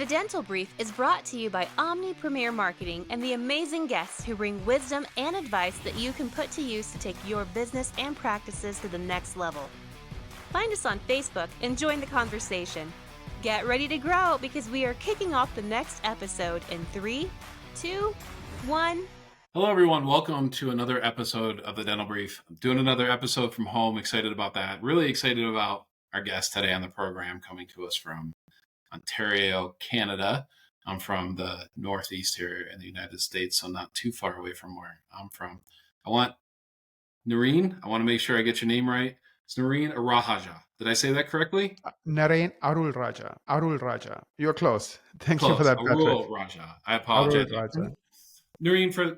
The Dental Brief is brought to you by Omni Premier Marketing and the amazing guests who bring wisdom and advice that you can put to use to take your business and practices to the next level. Find us on Facebook and join the conversation. Get ready to grow because we are kicking off the next episode in 3, 2, 1. Hello, everyone. Welcome to another episode of the Dental Brief. I'm doing another episode from home. Excited about that. Really excited about our guest today on the program coming to us from Ontario, Canada. I'm from the Northeast here in the United States, so not too far away from where I'm from. I want to make sure I get your name right. It's Naren Arulrajah. Did I say that correctly? Naren Arulrajah. You're close. Thank you for that, Patrick. Arulrajah. I apologize. Arulrajah. Naren, for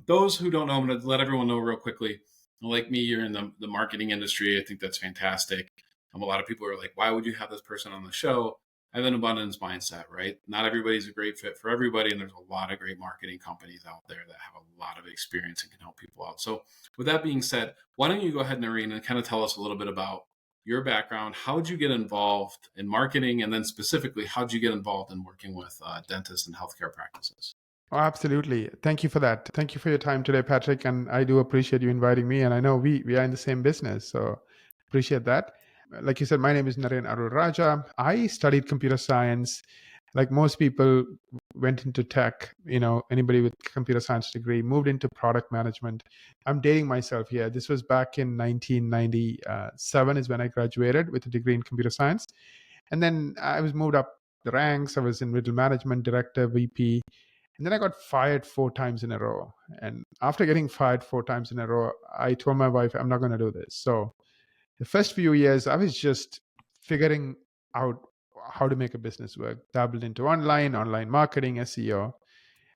those who don't know, I'm going to let everyone know real quickly. Like me, you're in the marketing industry. I think that's fantastic. A lot of people are like, why would you have this person on the show? I have an abundance mindset, right? Not everybody's a great fit for everybody. And there's a lot of great marketing companies out there that have a lot of experience and can help people out. So with that being said, why don't you go ahead, Naren, and kind of tell us a little bit about your background. How did you get involved in marketing? And then specifically, how did you get involved in working with dentists and healthcare practices? Oh, absolutely. Thank you for that. Thank you for your time today, Patrick. And I do appreciate you inviting me. And I know we are in the same business, so appreciate that. Like you said, my name is Naren Arulrajah. I studied computer science. Like most people, went into tech. Anybody with computer science degree moved into product management. I'm dating myself here. This was back in 1997 is when I graduated with a degree in computer science. And then I was moved up the ranks. I was in middle management, director, VP. And then I got fired 4 times in a row. And after getting fired 4 times in a row, I told my wife, I'm not going to do this. So the first few years, I was just figuring out how to make a business work, dabbled into online marketing, SEO.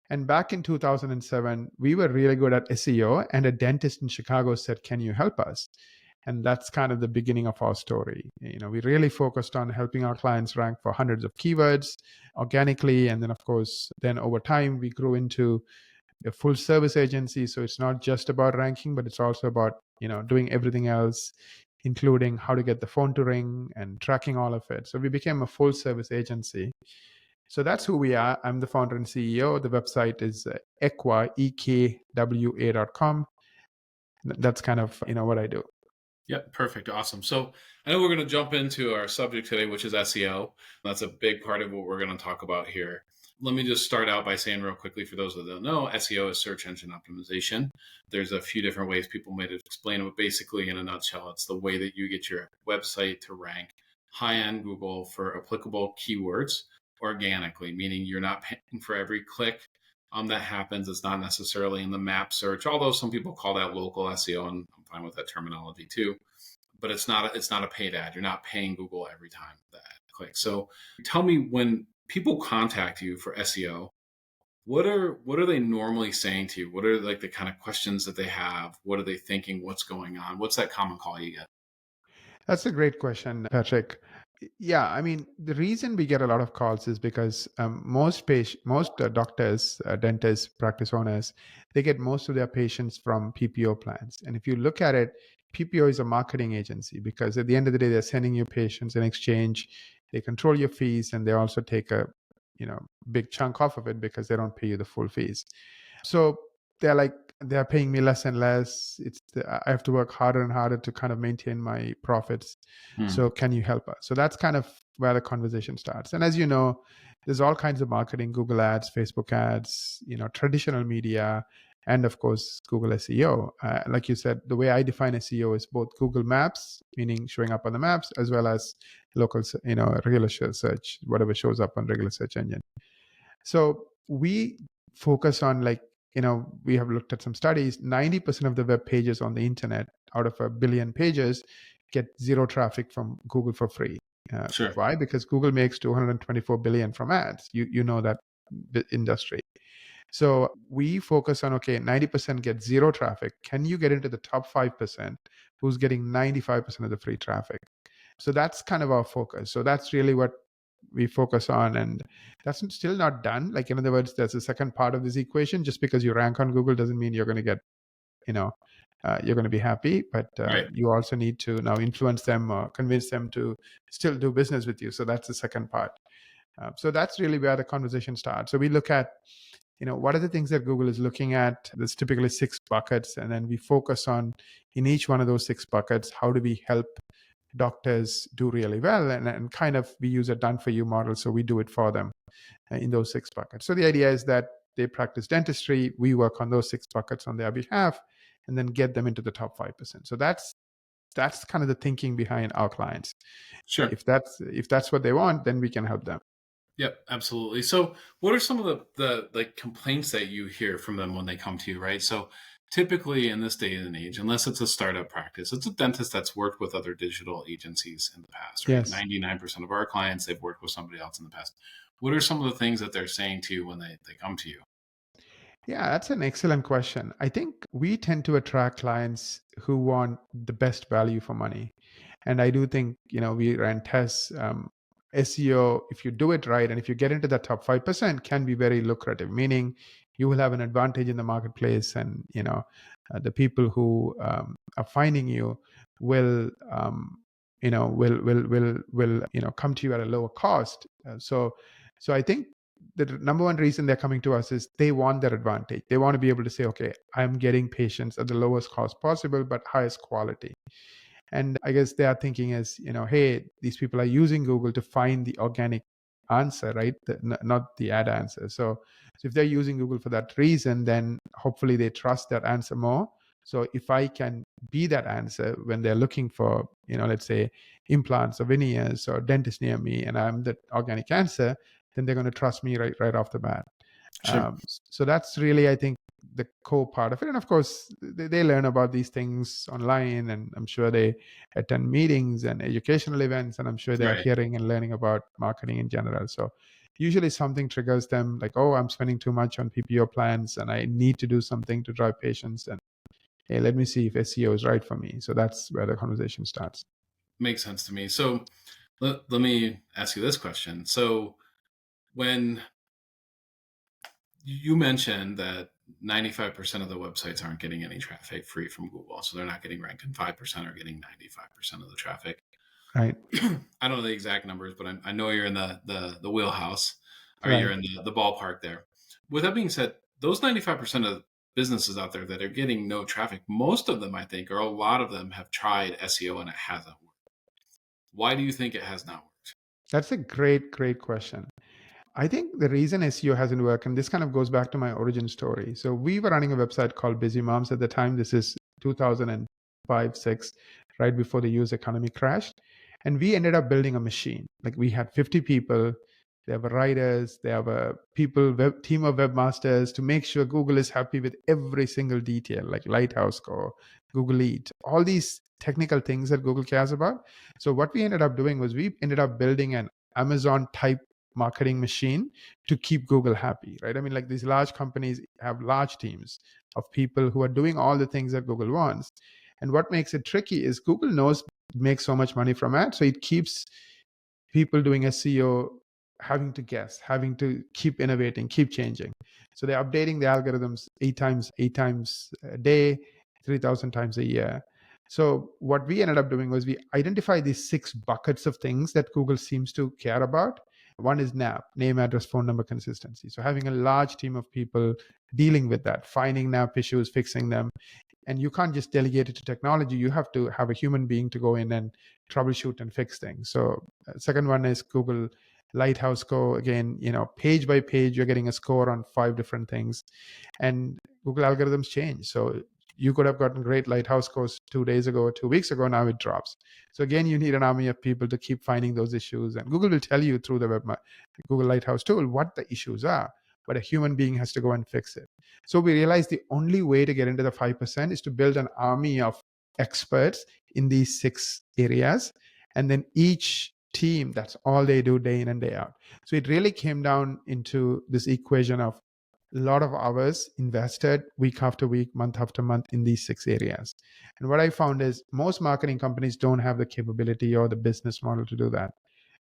And back in 2007, we were really good at SEO, and a dentist in Chicago said, can you help us? And that's kind of the beginning of our story. We really focused on helping our clients rank for hundreds of keywords organically. And then, of course, over time, we grew into a full service agency. So it's not just about ranking, but it's also about, doing everything else, including how to get the phone to ring and tracking all of it. So we became a full service agency. So that's who we are. I'm the founder and CEO. The website is Ekwa, ekwa.com. That's kind of, what I do. Yeah, perfect. Awesome. So I know we're going to jump into our subject today, which is SEO. That's a big part of what we're going to talk about here. Let me just start out by saying real quickly, for those that don't know, SEO is search engine optimization. There's a few different ways people might explain it, but basically in a nutshell, it's the way that you get your website to rank high on Google for applicable keywords organically, meaning you're not paying for every click that happens. It's not necessarily in the map search, although some people call that local SEO, and I'm fine with that terminology too. But it's not a paid ad. You're not paying Google every time that ad clicks. So tell me, when people contact you for SEO, what are they normally saying to you? What are like the kind of questions that they have? What are they thinking? What's going on? What's that common call you get? That's a great question, Patrick. Yeah, I mean, the reason we get a lot of calls is because most doctors, dentists, practice owners, they get most of their patients from PPO plans. And if you look at it, PPO is a marketing agency, because at the end of the day, they're sending you patients in exchange. They control your fees, and they also take a big chunk off of it because they don't pay you the full fees. So they're paying me less and less. I have to work harder and harder to kind of maintain my profits. So can you help us? So that's kind of where the conversation starts. And as you know, there's all kinds of marketing: Google ads, Facebook ads, traditional media, and of course, Google SEO. Like you said, the way I define SEO is both Google Maps, meaning showing up on the maps, as well as local, regular search, whatever shows up on regular search engine. So we focus on, we have looked at some studies. 90% of the web pages on the internet, out of 1 billion pages, get zero traffic from Google for free. Sure. Why? Because Google makes $224 billion from ads. You know that industry. So we focus on, 90% get zero traffic. Can you get into the top 5% who's getting 95% of the free traffic? So that's kind of our focus. So that's really what we focus on, and that's still not done. Like, in other words, there's a second part of this equation. Just because you rank on Google doesn't mean you're going to get, you're going to be happy, but Right. you also need to now influence them or convince them to still do business with you. So that's the second part. So that's really where the conversation starts. So we look at, what are the things that Google is looking at? There's typically 6 buckets, and then we focus on, in each one of those 6 buckets, how do we help doctors do really well? And kind of we use a done for you model, so we do it for them in those 6 buckets. So the idea is that they practice dentistry, we work on those 6 buckets on their behalf, and then get them into the top 5%. So that's kind of the thinking behind our clients. Sure. If that's what they want, then we can help them. Yep, absolutely. So what are some of the like complaints that you hear from them when they come to you, right? So typically in this day and age, unless it's a startup practice, it's a dentist that's worked with other digital agencies in the past, right? Yes. 99% of our clients, they've worked with somebody else in the past. What are some of the things that they're saying to you when they come to you? Yeah, that's an excellent question. I think we tend to attract clients who want the best value for money. And I do think, we ran tests. SEO, if you do it right and if you get into the top 5%, can be very lucrative, meaning you will have an advantage in the marketplace, and the people who are finding you will come to you at a lower cost. So I think the number one reason they're coming to us is they want that advantage. They want to be able to say, okay, I'm getting patients at the lowest cost possible, but highest quality. And I guess their thinking is, hey, these people are using Google to find the organic answer, right? Not the ad answer. So if they're using Google for that reason, then hopefully they trust that answer more. So if I can be that answer when they're looking for, let's say implants or veneers or dentist near me, and I'm the organic answer, then they're going to trust me right off the bat. Sure. So that's really, I think, the core part of it. And of course, they learn about these things online, and I'm sure they attend meetings and educational events, and I'm sure they're Right. hearing and learning about marketing in general. So usually something triggers them, like, oh, I'm spending too much on PPO plans and I need to do something to drive patients. And hey, let me see if SEO is right for me. So that's where the conversation starts. Makes sense to me. So let me ask you this question. So when you mentioned that 95% of the websites aren't getting any traffic free from Google, so they're not getting ranked, and 5% are getting 95% of the traffic. Right. I don't know the exact numbers, but I know you're in the wheelhouse, or Right. you're in the ballpark there. With that being said, those 95% of businesses out there that are getting no traffic, most of them, I think, or a lot of them have tried SEO and it hasn't worked. Why do you think it has not worked? That's a great question. I think the reason SEO hasn't worked, and this kind of goes back to my origin story. So we were running a website called Busy Moms at the time. This is 2005, 6, right before the US economy crashed. And we ended up building a machine. Like, we had 50 people. They have writers, they have a team of webmasters to make sure Google is happy with every single detail, like Lighthouse Score, Google Eat, all these technical things that Google cares about. So what we ended up doing was we ended up building an Amazon type marketing machine to keep Google happy, right? I mean, like, these large companies have large teams of people who are doing all the things that Google wants. And what makes it tricky is Google knows it makes so much money from ads, so it keeps people doing SEO having to guess, having to keep innovating, keep changing. So they're updating the algorithms eight times a day, 3,000 times a year. So what we ended up doing was we identified these 6 buckets of things that Google seems to care about. One is NAP, name, address, phone number consistency. So having a large team of people dealing with that, finding NAP issues, fixing them. And you can't just delegate it to technology. You have to have a human being to go in and troubleshoot and fix things. So second one is Google Lighthouse Score. Again, page by page, you're getting a score on 5 different things. And Google algorithms change. So you could have gotten great Lighthouse scores 2 days ago or 2 weeks ago. Now it drops. So again, you need an army of people to keep finding those issues. And Google will tell you through the Google Lighthouse tool what the issues are, but a human being has to go and fix it. So we realized the only way to get into the 5% is to build an army of experts in these 6 areas. And then each team, that's all they do day in and day out. So it really came down into this equation of a lot of hours invested week after week, month after month in these 6 areas. And what I found is most marketing companies don't have the capability or the business model to do that.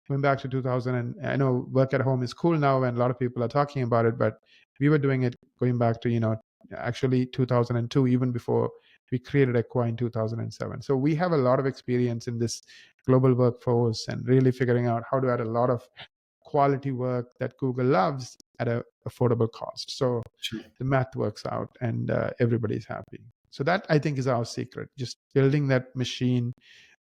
Going back to 2000, and I know work at home is cool now and a lot of people are talking about it, but we were doing it going back to, actually 2002, even before we created Ekwa in 2007. So we have a lot of experience in this global workforce and really figuring out how to add a lot of quality work that Google loves at an affordable cost. So Sure. the math works out and everybody's happy. So that, I think, is our secret, just building that machine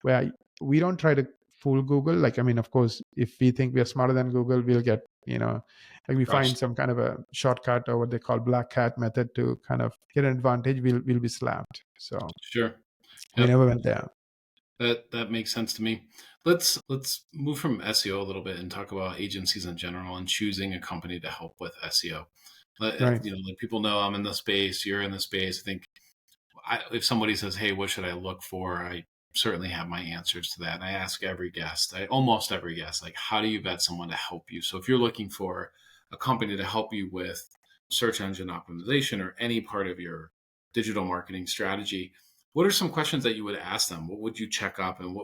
where we don't try to fool Google. Like, I mean, of course, if we think we are smarter than Google, we'll get, like we find Gotcha. some kind of a shortcut or what they call black hat method to kind of get an advantage, we'll be slapped. So Sure. we Yep. never went there. That makes sense to me. Let's move from SEO a little bit and talk about agencies in general and choosing a company to help with SEO. Right. Like people know I'm in the space, you're in the space. I think if somebody says, "Hey, what should I look for?" I certainly have my answers to that. And I ask almost every guest, like, how do you vet someone to help you? So if you're looking for a company to help you with search engine optimization or any part of your digital marketing strategy, what are some questions that you would ask them? What would you check up, and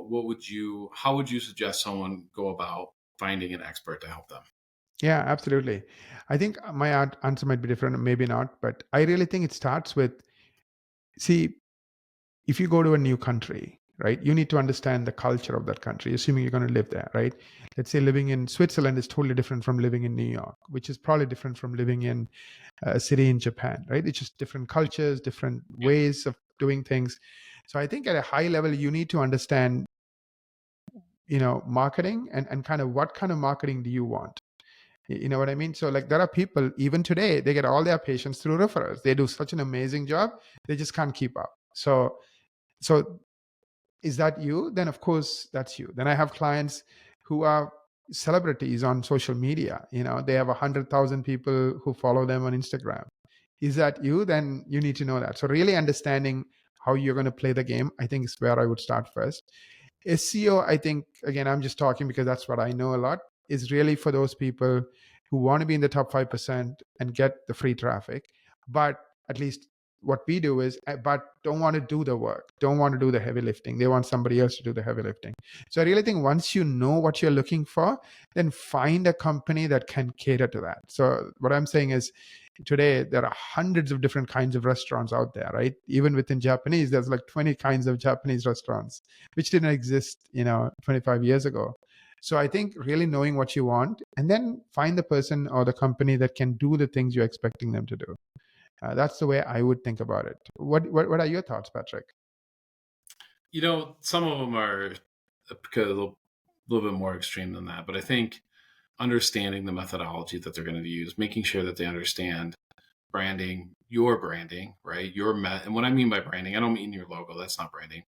how would you suggest someone go about finding an expert to help them? Yeah, absolutely. I think my answer might be different, maybe not, but I really think it starts with, see, if you go to a new country, right, you need to understand the culture of that country, assuming you're going to live there, right? Let's say living in Switzerland is totally different from living in New York, which is probably different from living in a city in Japan, right? It's just different cultures, different ways of doing things. So I think at a high level, you need to understand, marketing and kind of what kind of marketing do you want? You know what I mean? So like there are people, even today, they get all their patients through referrals. They do such an amazing job. They just can't keep up. So is that you? Then of course that's you. Then I have clients who are celebrities on social media. They have 100,000 people who follow them on Instagram. Is that you? Then you need to know that. So really understanding how you're going to play the game, I think, is where I would start first. SEO, I think, again, I'm just talking because that's what I know a lot, is really for those people who want to be in the top 5% and get the free traffic. But at least what we do is, but don't want to do the work, don't want to do the heavy lifting. They want somebody else to do the heavy lifting. So I really think once you know what you're looking for, then find a company that can cater to that. So what I'm saying is, today there are hundreds of different kinds of restaurants out there, right? Even within Japanese, there's like 20 kinds of Japanese restaurants, which didn't exist 25 years ago. So I think really knowing what you want, and then find the person or the company that can do the things you're expecting them to do. That's the way I would think about it. What are your thoughts, Patrick? Some of them are a little bit more extreme than that, but I think understanding the methodology that they're going to use, making sure that they understand your branding, right? And what I mean by branding, I don't mean your logo. That's not branding.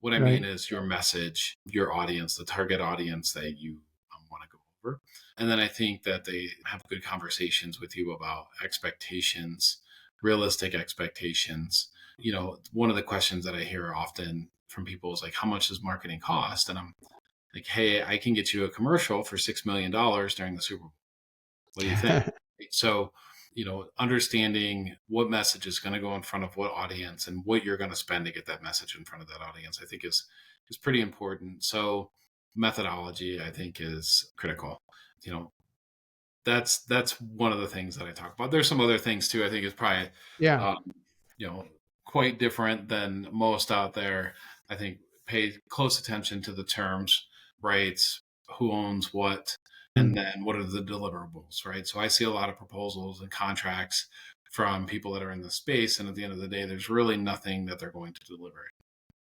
What I mean is your message, your audience, the target audience that you want to go over. And then I think that they have good conversations with you about expectations, realistic expectations. One of the questions that I hear often from people is like, how much does marketing cost? And I'm like, hey, I can get you a commercial for $6 million during the Super Bowl. What do you think? So, understanding what message is going to go in front of what audience and what you're going to spend to get that message in front of that audience, I think is pretty important. So methodology, I think, is critical. That's one of the things that I talk about. There's some other things too. I think is probably, quite different than most out there. I think pay close attention to the terms, rights, who owns what, and then what are the deliverables, right? So I see a lot of proposals and contracts from people that are in the space, and at the end of the day, there's really nothing that they're going to deliver.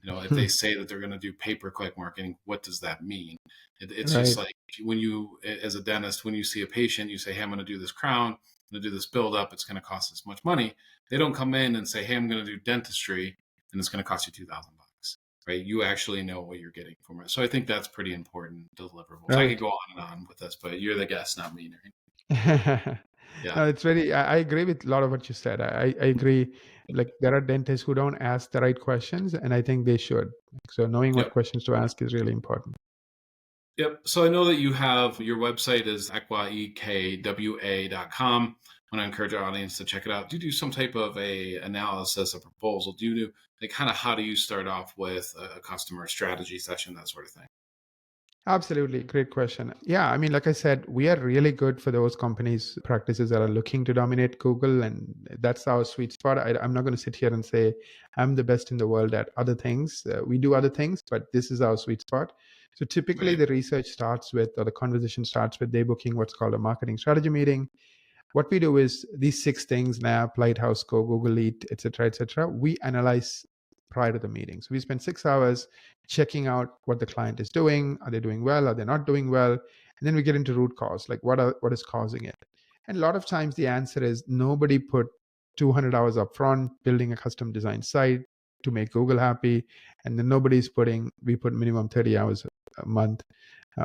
If they say that they're going to do pay-per-click marketing, what does that mean? It's just like when you, as a dentist, when you see a patient, you say, hey, I'm going to do this crown, I'm going to do this build-up, it's going to cost this much money. They don't come in and say, hey, I'm going to do dentistry, and it's going to cost you $2,000. Right? You actually know what you're getting from it. So I think that's pretty important deliverables. I could go on and on with this, but you're the guest, not me, Naren. Yeah. No, it's very, I agree with a lot of what you said. I agree. Like there are dentists who don't ask the right questions, and I think they should. So knowing what questions to ask is really important. Yep. So I know that you have, your website is Ekwa, EKWA.com. I want to encourage our audience to check it out. Do you do some type of a analysis, a proposal? Do you do like kind of how do you start off with a customer strategy session, that sort of thing? Absolutely. Great question. Yeah. I mean, like I said, we are really good for those companies, practices that are looking to dominate Google. And that's our sweet spot. I'm not going to sit here and say I'm the best in the world at other things. We do other things, but this is our sweet spot. So typically the research starts with, or the conversation starts with, they booking what's called a marketing strategy meeting. What we do is these 6 things, NAP, Lighthouse, Go, Google Eat, etc., we analyze prior to the meeting. So we spend 6 hours checking out what the client is doing. Are they doing well? Are they not doing well? And then we get into root cause, like what is causing it? And a lot of times the answer is nobody put 200 hours up front building a custom design site to make Google happy. And then we put minimum 30 hours a month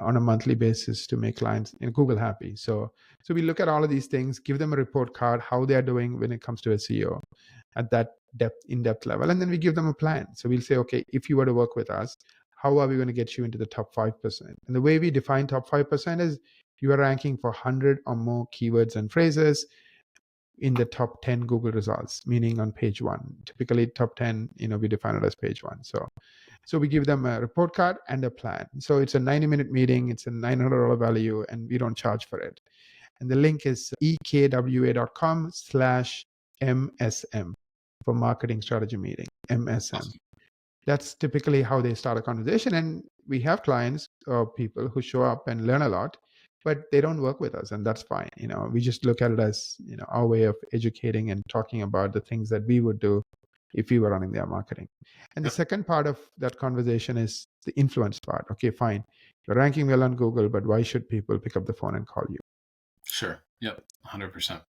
on a monthly basis to make clients in Google happy. So we look at all of these things, give them a report card, how they are doing when it comes to SEO at that in-depth level. And then we give them a plan. So we'll say, okay, if you were to work with us, how are we going to get you into the top 5%? And the way we define top 5% is you are ranking for 100 or more keywords and phrases in the top 10 Google results, meaning on page 1. Typically top 10, we define it as page 1. So we give them a report card and a plan. So it's a 90-minute meeting. It's a $900 value, and we don't charge for it. And the link is ekwa.com/MSM for marketing strategy meeting, MSM. Awesome. That's typically how they start a conversation. And we have clients or people who show up and learn a lot, but they don't work with us, and that's fine. We just look at it as, our way of educating and talking about the things that we would do if we were running their marketing. And the second part of that conversation is the influence part. Okay, fine. You're ranking well on Google, but why should people pick up the phone and call you? Sure. Yep. 100%.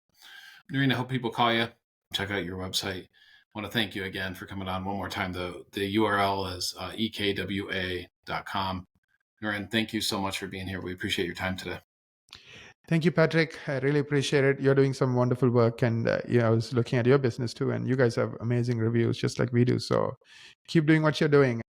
Naren, I hope people call you. Check out your website. I want to thank you again for coming on one more time. The URL is ekwa.com. Naren, thank you so much for being here. We appreciate your time today. Thank you, Patrick. I really appreciate it. You're doing some wonderful work. And I was looking at your business too, and you guys have amazing reviews just like we do. So keep doing what you're doing.